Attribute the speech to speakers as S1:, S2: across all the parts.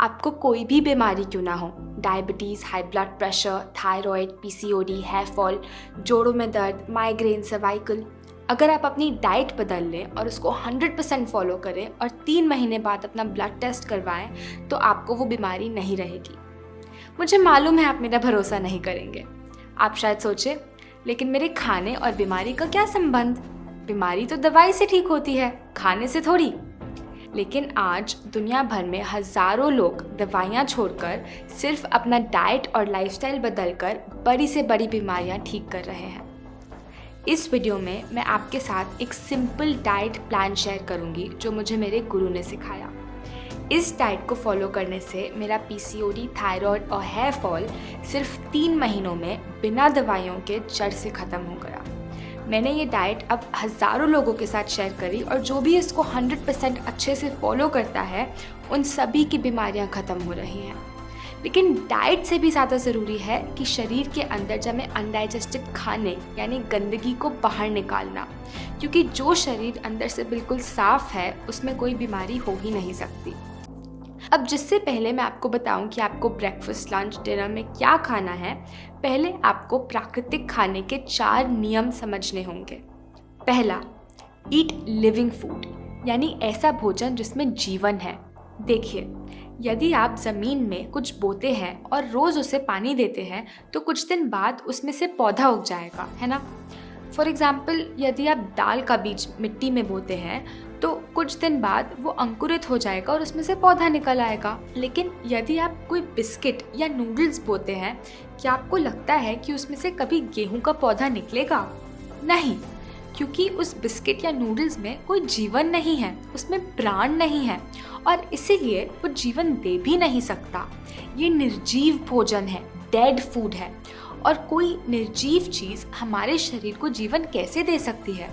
S1: आपको कोई भी बीमारी क्यों ना हो, diabetes, high blood pressure, thyroid, PCOD, hair fall, जोड़ों में दर्द, माइग्रेन, सर्वाइकल, अगर आप अपनी डाइट बदल लें और उसको 100% फॉलो करें और 3 महीने बाद अपना ब्लड टेस्ट करवाएं तो आपको वो बीमारी नहीं रहेगी। मुझे मालूम है आप मेरा भरोसा नहीं करेंगे। आप शायद सोचें, लेकिन मेरे खाने और बीमारी का क्या संबंध? बीमारी तो दवाई से ठीक होती है, खाने से थोड़ी। लेकिन आज दुनिया भर में हज़ारों लोग दवाइयाँ छोड़कर सिर्फ अपना डाइट और लाइफस्टाइल बदलकर बड़ी से बड़ी बीमारियाँ ठीक कर रहे हैं। इस वीडियो में मैं आपके साथ एक सिंपल डाइट प्लान शेयर करूँगी जो मुझे मेरे गुरु ने सिखाया। इस डाइट को फॉलो करने से मेरा पीसीओडी, थायराइड और हेयर फॉल सिर्फ 3 महीनों में बिना दवाइयों के जड़ से ख़त्म हो गया। मैंने ये डाइट अब हज़ारों लोगों के साथ शेयर करी और जो भी इसको 100% अच्छे से फॉलो करता है उन सभी की बीमारियां ख़त्म हो रही हैं। लेकिन डाइट से भी ज़्यादा ज़रूरी है कि शरीर के अंदर जमे अनडाइजेस्टेड खाने यानी गंदगी को बाहर निकालना, क्योंकि जो शरीर अंदर से बिल्कुल साफ़ है उसमें कोई बीमारी हो ही नहीं सकती। अब जिससे पहले मैं आपको बताऊं कि आपको ब्रेकफास्ट, लंच, डिनर में क्या खाना है, पहले आपको प्राकृतिक खाने के 4 नियम समझने होंगे। पहला, ईट लिविंग फूड, यानी ऐसा भोजन जिसमें जीवन है। देखिए, यदि आप ज़मीन में कुछ बोते हैं और रोज़ उसे पानी देते हैं तो कुछ दिन बाद उसमें से पौधा उग जाएगा, है ना। फॉर एग्ज़ाम्पल, यदि आप दाल का बीज मिट्टी में बोते हैं तो कुछ दिन बाद वो अंकुरित हो जाएगा और उसमें से पौधा निकल आएगा। लेकिन यदि आप कोई बिस्किट या नूडल्स बोते हैं, क्या आपको लगता है कि उसमें से कभी गेहूं का पौधा निकलेगा? नहीं, क्योंकि उस बिस्किट या नूडल्स में कोई जीवन नहीं है, उसमें प्राण नहीं है और इसीलिए वो जीवन दे भी नहीं सकता। ये निर्जीव भोजन है, डेड फूड है। और कोई निर्जीव चीज़ हमारे शरीर को जीवन कैसे दे सकती है?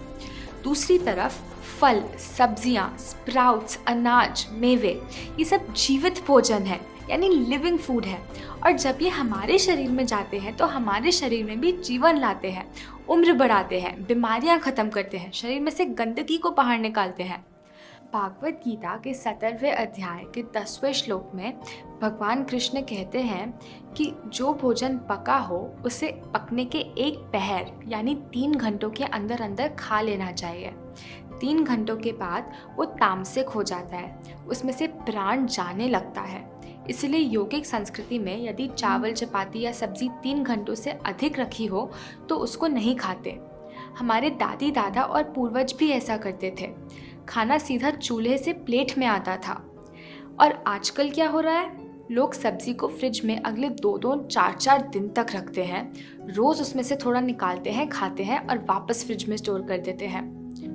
S1: दूसरी तरफ फल, सब्जियां, स्प्राउट्स, अनाज, मेवे, ये सब जीवित भोजन है यानी लिविंग फूड है। और जब ये हमारे शरीर में जाते हैं तो हमारे शरीर में भी जीवन लाते हैं, उम्र बढ़ाते हैं, बीमारियां ख़त्म करते हैं, शरीर में से गंदगी को बाहर निकालते हैं। भागवत गीता के 17वें अध्याय के 10वें श्लोक में भगवान कृष्ण कहते हैं कि जो भोजन पका हो उसे पकने के 1 पहर यानी 3 घंटों के अंदर अंदर खा लेना चाहिए। 3 घंटों के बाद वो तामसिक हो जाता है, उसमें से प्राण जाने लगता है। इसलिए यौगिक संस्कृति में यदि चावल, चपाती या सब्जी 3 घंटों से अधिक रखी हो तो उसको नहीं खाते। हमारे दादी दादा और पूर्वज भी ऐसा करते थे। खाना सीधा चूल्हे से प्लेट में आता था। और आजकल क्या हो रहा है? लोग सब्जी को फ्रिज में अगले 2-2, 4-4 दिन तक रखते हैं, रोज़ उसमें से थोड़ा निकालते हैं, खाते हैं और वापस फ्रिज में स्टोर कर देते हैं।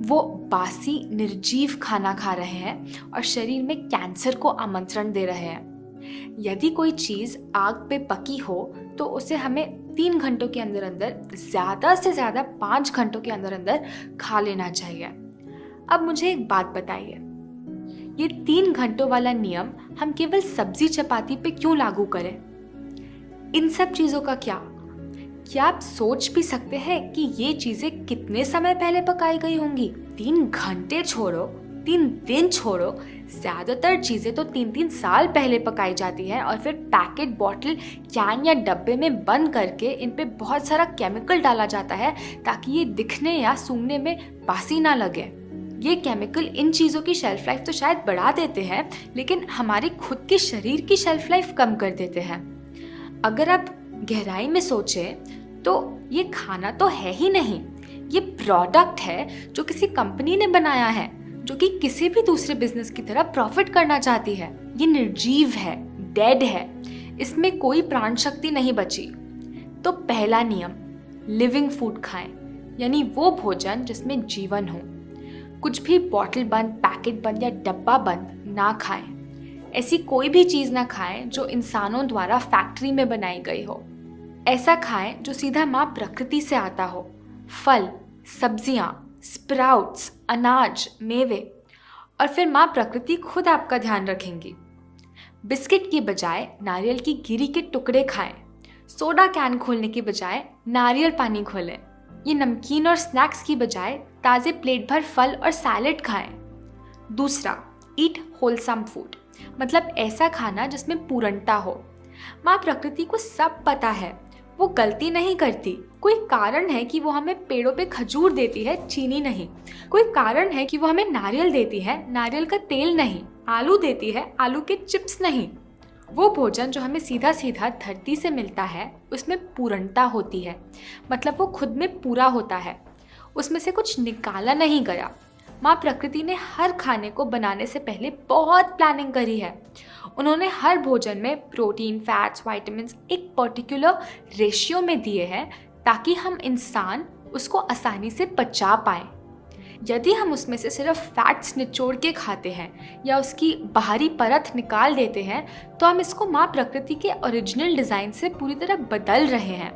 S1: वो बासी निर्जीव खाना खा रहे हैं और शरीर में कैंसर को आमंत्रण दे रहे हैं। यदि कोई चीज़ आग पे पकी हो तो उसे हमें 3 घंटों के अंदर अंदर, ज़्यादा से ज़्यादा 5 घंटों के अंदर अंदर खा लेना चाहिए। अब मुझे एक बात बताइए, ये 3 घंटों वाला नियम हम केवल सब्जी चपाती पे क्यों लागू करें? इन सब चीज़ों का क्या आप सोच भी सकते हैं कि ये चीज़ें कितने समय पहले पकाई गई होंगी? 3 घंटे छोड़ो, 3 दिन छोड़ो, ज़्यादातर चीज़ें तो 3-3 साल पहले पकाई जाती हैं और फिर पैकेट, बॉटल, कैन या डब्बे में बंद करके इन पे बहुत सारा केमिकल डाला जाता है ताकि ये दिखने या सूंघने में बासी ना लगे। ये केमिकल इन चीज़ों की शेल्फ लाइफ तो शायद बढ़ा देते हैं, लेकिन हमारे खुद के शरीर की शेल्फ लाइफ कम कर देते हैं। अगर आप गहराई में सोचें तो ये खाना तो है ही नहीं, ये प्रोडक्ट है जो किसी कंपनी ने बनाया है, जो कि किसी भी दूसरे बिजनेस की तरह प्रॉफिट करना चाहती है। ये निर्जीव है, डेड है, इसमें कोई प्राण शक्ति नहीं बची। तो पहला नियम, लिविंग फूड खाएं, यानी वो भोजन जिसमें जीवन हो। कुछ भी बॉटल बंद, पैकेट बंद या डब्बा बंद ना खाएं। ऐसी कोई भी चीज़ ना खाएं जो इंसानों द्वारा फैक्ट्री में बनाई गई हो। ऐसा खाएं जो सीधा माँ प्रकृति से आता हो। फल, सब्जियां, स्प्राउट्स, अनाज, मेवे, और फिर माँ प्रकृति खुद आपका ध्यान रखेंगी। बिस्किट की बजाय नारियल की गिरी के टुकड़े खाएं। सोडा कैन खोलने की बजाय नारियल पानी खोलें। ये नमकीन और स्नैक्स की बजाय ताज़े प्लेट भर फल और सैलेड खाएं। दूसरा, ईट होलसम फूड, मतलब ऐसा खाना जिसमें पूर्णता हो। माँ प्रकृति को सब पता है, वो गलती नहीं करती। कोई कारण है कि वो हमें पेड़ों पे खजूर देती है, चीनी नहीं। कोई कारण है कि वो हमें नारियल देती है, नारियल का तेल नहीं। आलू देती है, आलू के चिप्स नहीं। वो भोजन जो हमें सीधा सीधा धरती से मिलता है उसमें पूर्णता होती है, मतलब वो खुद में पूरा होता है, उसमें से कुछ निकाला नहीं गया। माँ प्रकृति ने हर खाने को बनाने से पहले बहुत प्लानिंग करी है। उन्होंने हर भोजन में प्रोटीन, फैट्स, विटामिन्स एक पर्टिकुलर रेशियो में दिए हैं ताकि हम इंसान उसको आसानी से पचा पाएं। यदि हम उसमें से सिर्फ फैट्स निचोड़ के खाते हैं या उसकी बाहरी परत निकाल देते हैं तो हम इसको माँ प्रकृति के ओरिजिनल डिज़ाइन से पूरी तरह बदल रहे हैं।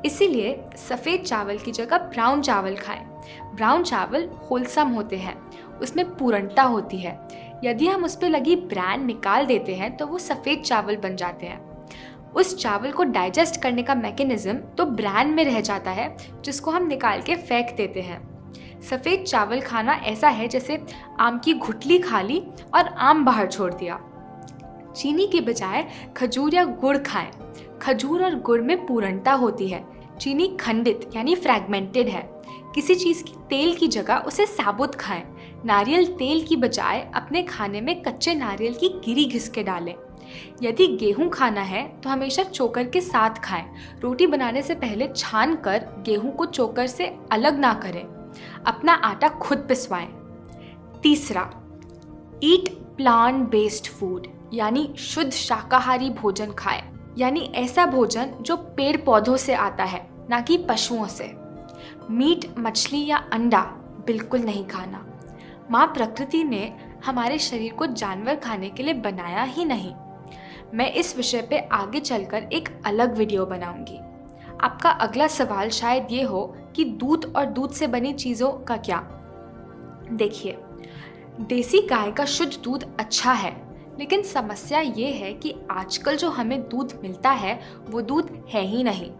S1: इसीलिए सफ़ेद चावल की जगह ब्राउन चावल खाएं। ब्राउन चावल होलसम होते हैं, उसमें पूर्णता होती है। यदि हम उस पर लगी ब्रांड निकाल देते हैं तो वो सफ़ेद चावल बन जाते हैं। उस चावल को डाइजेस्ट करने का मैकेनिज्म तो ब्रांड में रह जाता है, जिसको हम निकाल के फेंक देते हैं। सफ़ेद चावल खाना ऐसा है जैसे आम की गुठली खा ली और आम बाहर छोड़ दिया। चीनी के बजाय खजूर या गुड़ खाएं। खजूर और गुड़ में पूर्णता होती है। चीनी खंडित यानी फ्रैगमेंटेड है। किसी चीज़ की तेल की जगह उसे साबुत खाएं। नारियल तेल की बजाय अपने खाने में कच्चे नारियल की गिरी घिस के डालें। यदि गेहूं खाना है तो हमेशा चोकर के साथ खाएं। रोटी बनाने से पहले छान कर गेहूं को चोकर से अलग ना करें। अपना आटा खुद पिसवाएं। तीसरा, ईट प्लांट बेस्ड फूड यानी शुद्ध शाकाहारी भोजन खाएं। यानी ऐसा भोजन जो पेड़ पौधों से आता है, ना कि पशुओं से। मीट, मछली या अंडा बिल्कुल नहीं खाना। माँ प्रकृति ने हमारे शरीर को जानवर खाने के लिए बनाया ही नहीं। मैं इस विषय पे आगे चलकर एक अलग वीडियो बनाऊंगी। आपका अगला सवाल शायद ये हो कि दूध और दूध से बनी चीज़ों का क्या? देखिए, देसी गाय का शुद्ध दूध अच्छा है, लेकिन समस्या ये है कि आजकल जो हमें दूध मिलता है वो दूध है ही नहीं।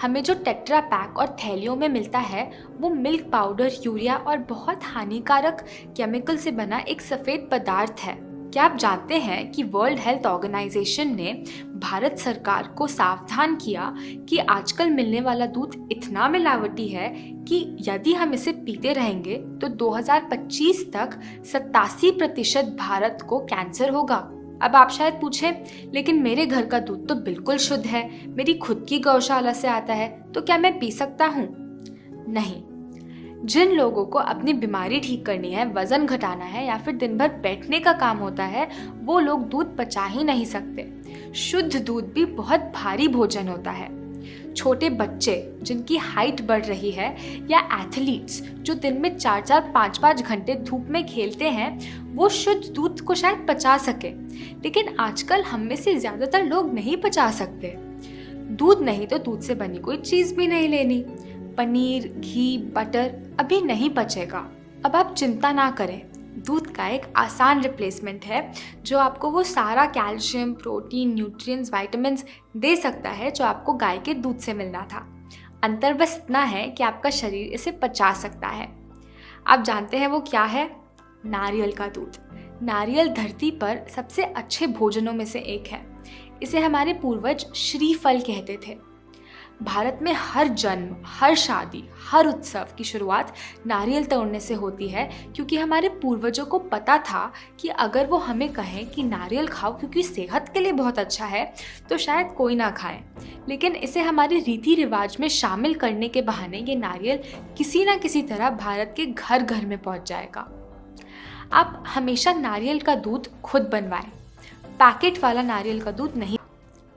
S1: हमें जो टेट्रा पैक और थैलियों में मिलता है वो मिल्क पाउडर, यूरिया और बहुत हानिकारक केमिकल से बना एक सफ़ेद पदार्थ है। क्या आप जानते हैं कि वर्ल्ड हेल्थ ऑर्गेनाइजेशन ने भारत सरकार को सावधान किया कि आजकल मिलने वाला दूध इतना मिलावटी है कि यदि हम इसे पीते रहेंगे तो 2025 तक 87% भारत को कैंसर होगा। अब आप शायद पूछें, लेकिन मेरे घर का दूध तो बिल्कुल शुद्ध है, मेरी खुद की गौशाला से आता है, तो क्या मैं पी सकता हूँ? नहीं। जिन लोगों को अपनी बीमारी ठीक करनी है, वजन घटाना है या फिर दिन भर बैठने का काम होता है, वो लोग दूध पचा ही नहीं सकते। शुद्ध दूध भी बहुत भारी भोजन होता है। छोटे बच्चे जिनकी हाइट बढ़ रही है या एथलीट्स जो दिन में 4-4, 5-5 घंटे धूप में खेलते हैं, वो शुद्ध दूध को शायद पचा सके, लेकिन आजकल हम में से ज़्यादातर लोग नहीं पचा सकते। दूध नहीं तो दूध से बनी कोई चीज़ भी नहीं लेनी। पनीर, घी, बटर अभी नहीं पचेगा। अब आप चिंता ना करें, दूध का एक आसान रिप्लेसमेंट है जो आपको वो सारा कैल्शियम, प्रोटीन, न्यूट्रिएंट्स, विटामिन्स दे सकता है जो आपको गाय के दूध से मिलना था। अंतर बस इतना है कि आपका शरीर इसे पचा सकता है। आप जानते हैं वो क्या है? नारियल का दूध। नारियल धरती पर सबसे अच्छे भोजनों में से एक है। इसे हमारे पूर्वज श्रीफल कहते थे। भारत में हर जन्म, हर शादी, हर उत्सव की शुरुआत नारियल तोड़ने से होती है, क्योंकि हमारे पूर्वजों को पता था कि अगर वो हमें कहें कि नारियल खाओ क्योंकि सेहत के लिए बहुत अच्छा है, तो शायद कोई ना खाए। लेकिन इसे हमारे रीति रिवाज में शामिल करने के बहाने ये नारियल किसी ना किसी तरह भारत के घर घर में पहुंच जाएगा। आप हमेशा नारियल का दूध खुद बनवाएं, पैकेट वाला नारियल का दूध नहीं।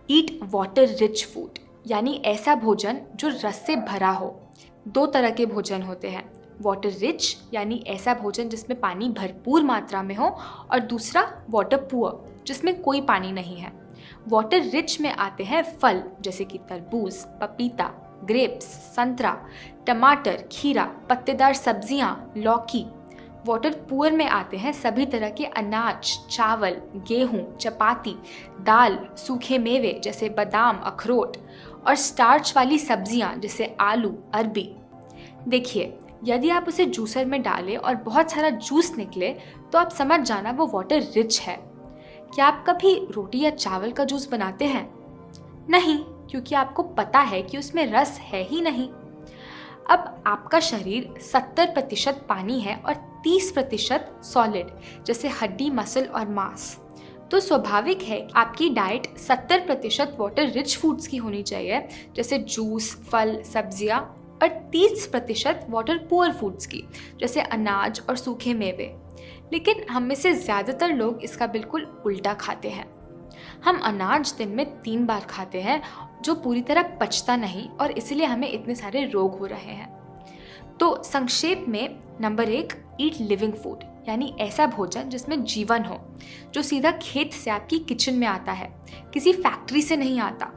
S1: ईट वाटर रिच फूड यानी ऐसा भोजन जो रस से भरा हो। 2 तरह के भोजन होते हैं, वाटर रिच यानी ऐसा भोजन जिसमें पानी भरपूर मात्रा में हो, और दूसरा वाटर पुअर जिसमें कोई पानी नहीं है। वाटर रिच में आते हैं फल जैसे कि तरबूज, पपीता, ग्रेप्स, संतरा, टमाटर, खीरा, पत्तेदार सब्जियां, लौकी। वाटर पुअर में आते हैं सभी तरह के अनाज, चावल, गेहूं, चपाती, दाल, सूखे मेवे जैसे बादाम, अखरोट, और स्टार्च वाली सब्जियां जैसे आलू, अरबी। देखिए, यदि आप उसे जूसर में डालें और बहुत सारा जूस निकले तो आप समझ जाना वो वाटर रिच है। क्या आप कभी रोटी या चावल का जूस बनाते हैं? नहीं, क्योंकि आपको पता है कि उसमें रस है ही नहीं। अब आपका शरीर 70% पानी है और 30% सॉलिड, जैसे हड्डी, मसल और मांस। तो स्वाभाविक है आपकी डाइट 70% वाटर रिच फूड्स की होनी चाहिए, जैसे जूस, फल, सब्जियां, और 30% वाटर पुअर फूड्स की, जैसे अनाज और सूखे मेवे। लेकिन हम में से ज़्यादातर लोग इसका बिल्कुल उल्टा खाते हैं। हम अनाज दिन में 3 बार खाते हैं, जो पूरी तरह पचता नहीं, और इसलिए हमें इतने सारे रोग हो रहे हैं। तो संक्षेप में, नंबर 1, ईट लिविंग फूड, यानी ऐसा भोजन जिसमें जीवन हो, जो सीधा खेत से आपकी किचन में आता है, किसी फैक्ट्री से नहीं आता।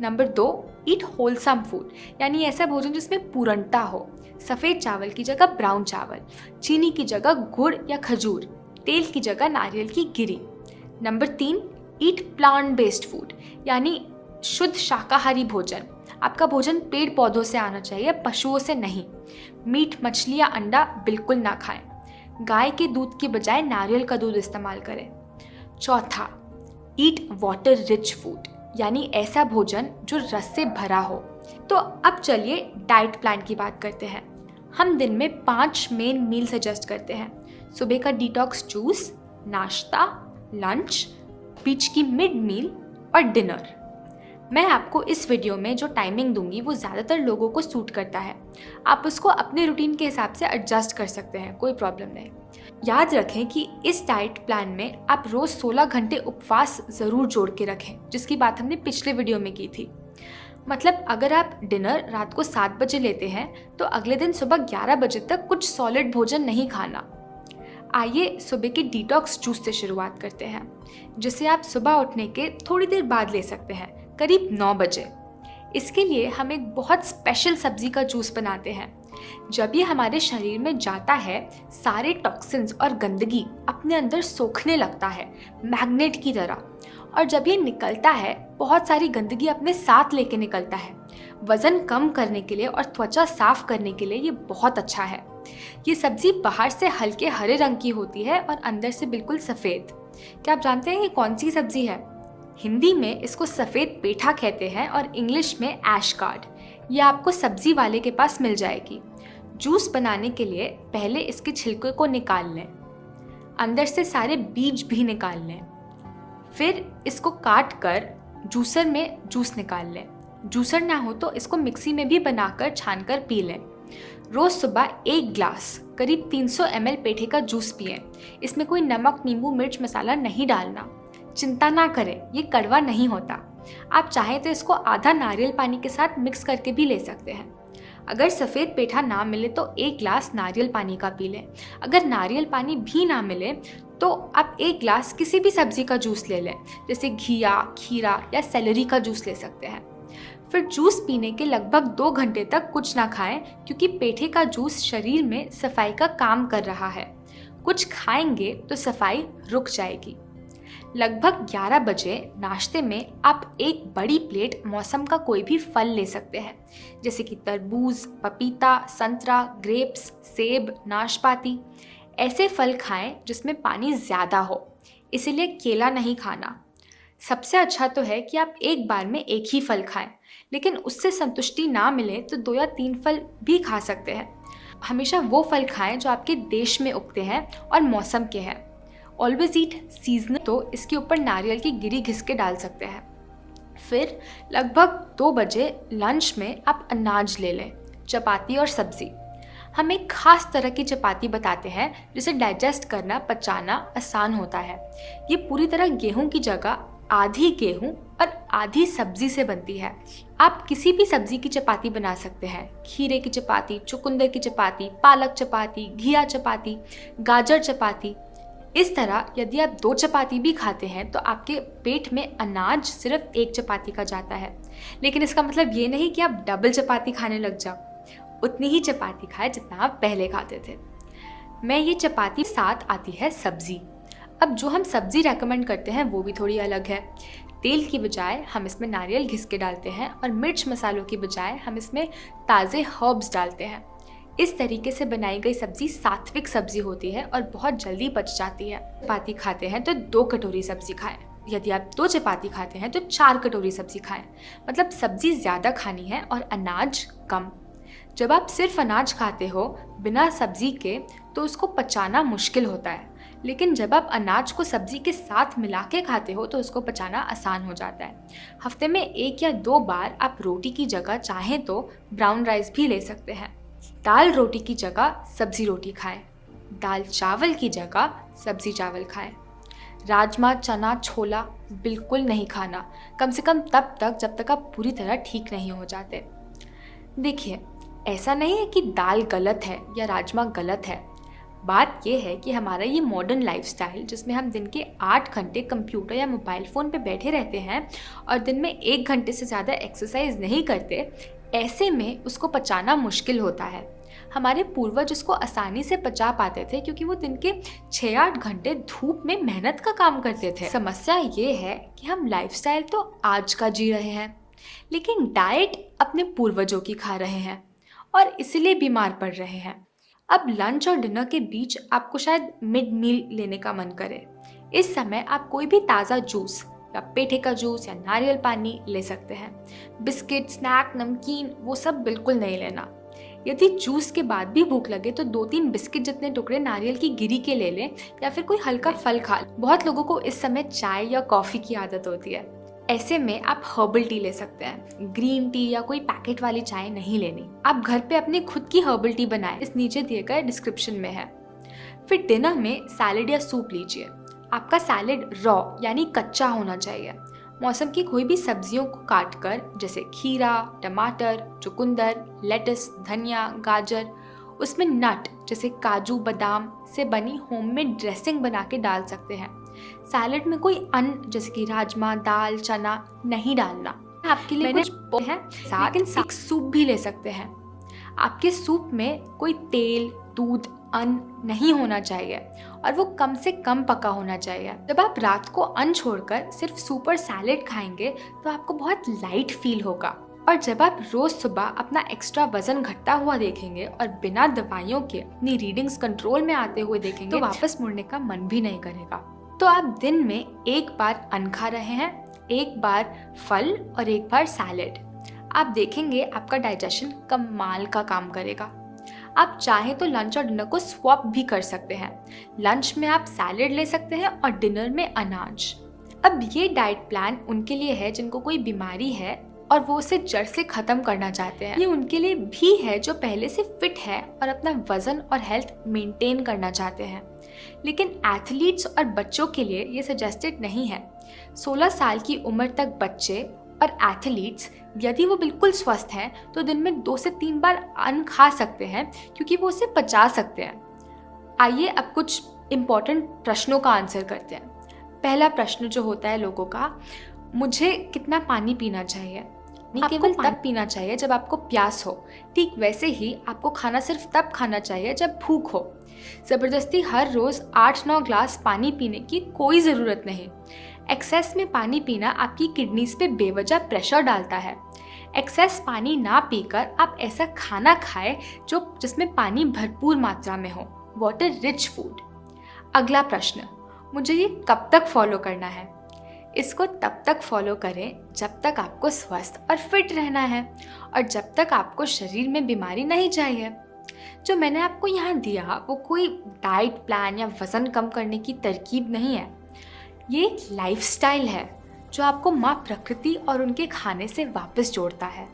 S1: नंबर 2, ईट होलसम फूड, यानी ऐसा भोजन जिसमें पूर्णता हो, सफ़ेद चावल की जगह ब्राउन चावल, चीनी की जगह गुड़ या खजूर, तेल की जगह नारियल की गिरी। Number 3, eat plant based food, यानी शुद्ध शाकाहारी भोजन। आपका भोजन पेड़ पौधों से आना चाहिए, पशुओं से नहीं। मीट, मछली या अंडा बिल्कुल ना खाएं। गाय के दूध के बजाय नारियल का दूध इस्तेमाल करें। चौथा, ईट वाटर रिच फूड, यानी ऐसा भोजन जो रस से भरा हो। तो अब चलिए डाइट प्लान की बात करते हैं। हम दिन में 5 मेन मील सजेस्ट करते हैं। सुबह का डिटॉक्स जूस, नाश्ता, लंच, बीच की मिड मील और डिनर। मैं आपको इस वीडियो में जो टाइमिंग दूंगी वो ज़्यादातर लोगों को सूट करता है। आप उसको अपने रूटीन के हिसाब से एडजस्ट कर सकते हैं, कोई प्रॉब्लम नहीं। याद रखें कि इस डाइट प्लान में आप रोज़ 16 घंटे उपवास ज़रूर जोड़ के रखें, जिसकी बात हमने पिछले वीडियो में की थी। मतलब अगर आप डिनर रात को 7 बजे लेते हैं तो अगले दिन सुबह 11 बजे तक कुछ सॉलिड भोजन नहीं खाना। आइए सुबह के डिटॉक्स जूस से शुरुआत करते हैं, जिसे आप सुबह उठने के थोड़ी देर बाद ले सकते हैं, करीब 9 बजे। इसके लिए हम एक बहुत स्पेशल सब्जी का जूस बनाते हैं। जब ये हमारे शरीर में जाता है, सारे टॉक्सिन्स और गंदगी अपने अंदर सोखने लगता है, मैग्नेट की तरह। और जब ये निकलता है, बहुत सारी गंदगी अपने साथ लेके निकलता है। वज़न कम करने के लिए और त्वचा साफ करने के लिए ये बहुत अच्छा है। ये सब्जी बाहर से हल्के हरे रंग की होती है और अंदर से बिल्कुल सफ़ेद। क्या आप जानते हैं ये कौन सी सब्जी है? हिंदी में इसको सफ़ेद पेठा कहते हैं और इंग्लिश में ऐश कार्ड। ये आपको सब्जी वाले के पास मिल जाएगी। जूस बनाने के लिए पहले इसके छिलके को निकाल लें, अंदर से सारे बीज भी निकाल लें। फिर इसको काट कर जूसर में जूस निकाल लें। जूसर ना हो तो इसको मिक्सी में भी बनाकर छानकर पी लें। रोज़ सुबह 1 ग्लास करीब 300 ml पेठे का जूस पिएं। इसमें कोई नमक, नींबू, मिर्च, मसाला नहीं डालना। चिंता ना करें, ये कड़वा नहीं होता। आप चाहें तो इसको आधा नारियल पानी के साथ मिक्स करके भी ले सकते हैं। अगर सफ़ेद पेठा ना मिले तो 1 ग्लास नारियल पानी का पी लें। अगर नारियल पानी भी ना मिले तो आप 1 ग्लास किसी भी सब्ज़ी का जूस ले लें, जैसे घिया, खीरा या सेलरी का जूस ले सकते हैं। फिर जूस पीने के लगभग 2 घंटे तक कुछ ना खाएं, क्योंकि पेठे का जूस शरीर में सफाई का काम कर रहा है। कुछ खाएंगे तो सफाई रुक जाएगी। लगभग 11 बजे नाश्ते में आप एक बड़ी प्लेट मौसम का कोई भी फल ले सकते हैं, जैसे कि तरबूज, पपीता, संतरा, ग्रेप्स, सेब, नाशपाती। ऐसे फल खाएं जिसमें पानी ज़्यादा हो, इसीलिए केला नहीं खाना। सबसे अच्छा तो है कि आप एक बार में एक ही फल खाएं, लेकिन उससे संतुष्टि ना मिले तो 2 या 3 फल भी खा सकते हैं। हमेशा वो फल खाएं जो आपके देश में उगते हैं और मौसम के हैं। ऑलवेज ईट सीजनल, तो इसके ऊपर नारियल की गिरी घिस के डाल सकते हैं। फिर लगभग 2 बजे लंच में आप अनाज ले लें, चपाती और सब्ज़ी। हम एक खास तरह की चपाती बताते हैं जिसे डाइजेस्ट करना, पचाना आसान होता है। ये पूरी तरह गेहूं की जगह आधी गेहूं और आधी सब्जी से बनती है। आप किसी भी सब्जी की चपाती बना सकते हैं। खीरे की चपाती, चुकंदर की चपाती, पालक चपाती, घिया चपाती, गाजर चपाती। इस तरह यदि आप 2 चपाती भी खाते हैं तो आपके पेट में अनाज सिर्फ 1 चपाती का जाता है। लेकिन इसका मतलब ये नहीं कि आप डबल चपाती खाने लग जाओ। उतनी ही चपाती खाएं जितना आप पहले खाते थे। मैं ये चपाती साथ आती है सब्जी। अब जो हम सब्जी रेकमेंड करते हैं वो भी थोड़ी अलग है। तेल की बजाय हम इसमें नारियल घिस के डालते हैं और मिर्च मसालों की बजाय हम इसमें ताज़े हर्ब्स डालते हैं। इस तरीके से बनाई गई सब्जी सात्विक सब्जी होती है और बहुत जल्दी पच जाती है। चपाती खाते हैं तो 2 कटोरी सब्जी खाएं। यदि आप 2 चपाती खाते हैं तो 4 कटोरी सब्जी खाएं। मतलब सब्जी ज़्यादा खानी है और अनाज कम। जब आप सिर्फ अनाज खाते हो बिना सब्जी के तो उसको पचाना मुश्किल होता है, लेकिन जब आप अनाज को सब्जी के साथ मिला के खाते हो तो उसको पचाना आसान हो जाता है। हफ्ते में 1 या 2 बार आप रोटी की जगह चाहें तो ब्राउन राइस भी ले सकते हैं। दाल रोटी की जगह सब्जी रोटी खाएं। दाल चावल की जगह सब्जी चावल खाएं। राजमा, चना, छोला बिल्कुल नहीं खाना, कम से कम तब तक जब तक आप पूरी तरह ठीक नहीं हो जाते। देखिए, ऐसा नहीं है कि दाल गलत है या राजमा गलत है। बात यह है कि हमारा ये मॉडर्न लाइफस्टाइल जिसमें हम दिन के 8 घंटे कंप्यूटर या मोबाइल फ़ोन पे बैठे रहते हैं और दिन में 1 घंटे से ज़्यादा एक्सरसाइज नहीं करते, ऐसे में उसको पचाना मुश्किल होता है। हमारे पूर्वज उसको आसानी से पचा पाते थे क्योंकि वो दिन के 6-8 घंटे धूप में मेहनत का काम करते थे। समस्या ये है कि हम लाइफस्टाइल तो आज का जी रहे हैं, लेकिन डाइट अपने पूर्वजों की खा रहे हैं और इसलिए बीमार पड़ रहे हैं। अब लंच और डिनर के बीच आपको शायद मिड मील लेने का मन करे। इस समय आप कोई भी ताज़ा जूस या पेठे का जूस या नारियल पानी ले सकते हैं। बिस्किट, स्नैक, नमकीन वो सब बिल्कुल नहीं लेना। यदि जूस के बाद भी भूख लगे तो 2-3 बिस्किट जितने टुकड़े नारियल की गिरी के ले लें या फिर कोई हल्का फल खा लें। बहुत लोगों को इस समय चाय या कॉफ़ी की आदत होती है। ऐसे में आप हर्बल टी ले सकते हैं। ग्रीन टी या कोई पैकेट वाली चाय नहीं लेनी। आप घर पे अपनी खुद की हर्बल टी बनाएं, इस नीचे दिए गए डिस्क्रिप्शन में है। फिर डिनर में सैलेड या सूप लीजिए। आपका सैलेड रॉ यानी कच्चा होना चाहिए। मौसम की कोई भी सब्जियों को काटकर, जैसे खीरा, टमाटर, चुकंदर, लेटस, धनिया, गाजर, उसमें नट जैसे काजू, बादाम से बनी होममेड ड्रेसिंग बना के डाल सकते हैं। सैलेड में कोई अन्न जैसे कि राजमा, दाल, चना नहीं डालना। आपके लिए कुछ है साथ, लेकिन एक सूप भी ले सकते हैं। आपके सूप में कोई तेल, दूध, अन्न नहीं होना चाहिए और वो कम से कम पका होना चाहिए। जब आप रात को अन्न छोड़कर सिर्फ सूप और सैलेड खाएंगे तो आपको बहुत लाइट फील होगा और जब आप रोज सुबह अपना एक्स्ट्रा वजन घटता हुआ देखेंगे और बिना दवाइयों के अपनी रीडिंग्स कंट्रोल में आते हुए देखेंगे तो वापस मुड़ने का मन भी नहीं करेगा। तो आप दिन में 1 बार अन्न खा रहे हैं, 1 बार फल और 1 बार सैलेड। आप देखेंगे आपका डाइजेशन कमाल का काम करेगा। आप चाहें तो लंच और डिनर को स्वैप भी कर सकते हैं। लंच में आप सैलेड ले सकते हैं और डिनर में अनाज। अब ये डाइट प्लान उनके लिए है जिनको कोई बीमारी है और वो उसे जड़ से ख़त्म करना चाहते हैं। ये उनके लिए भी है जो पहले से फिट है और अपना वजन और हेल्थ मेंटेन करना चाहते हैं। लेकिन एथलीट्स और बच्चों के लिए ये सजेस्टेड नहीं है। 16 साल की उम्र तक बच्चे और एथलीट्स यदि वो बिल्कुल स्वस्थ हैं तो दिन में 2 से 3 बार अन्न खा सकते हैं क्योंकि वो उसे पचा सकते हैं। आइए अब कुछ इम्पोर्टेंट प्रश्नों का आंसर करते हैं। पहला प्रश्न जो होता है लोगों का, मुझे कितना पानी पीना चाहिए? केवल तब पीना चाहिए जब आपको प्यास हो। ठीक वैसे ही आपको खाना सिर्फ तब खाना चाहिए जब भूख हो। ज़बरदस्ती हर रोज़ 8-9 ग्लास पानी पीने की कोई ज़रूरत नहीं। एक्सेस में पानी पीना आपकी किडनीज पे बेवजह प्रेशर डालता है। एक्सेस पानी ना पीकर आप ऐसा खाना खाएं जिसमें पानी भरपूर मात्रा में हो। Water rich food. अगला प्रश्न, मुझे ये कब तक फॉलो करना है? इसको तब तक फॉलो करें जब तक आपको स्वस्थ और फिट रहना है और जब तक आपको शरीर में बीमारी नहीं चाहिए। जो मैंने आपको यहाँ दिया वो कोई डाइट प्लान या वज़न कम करने की तरकीब नहीं है। ये एक लाइफस्टाइल है जो आपको माँ प्रकृति और उनके खाने से वापस जोड़ता है।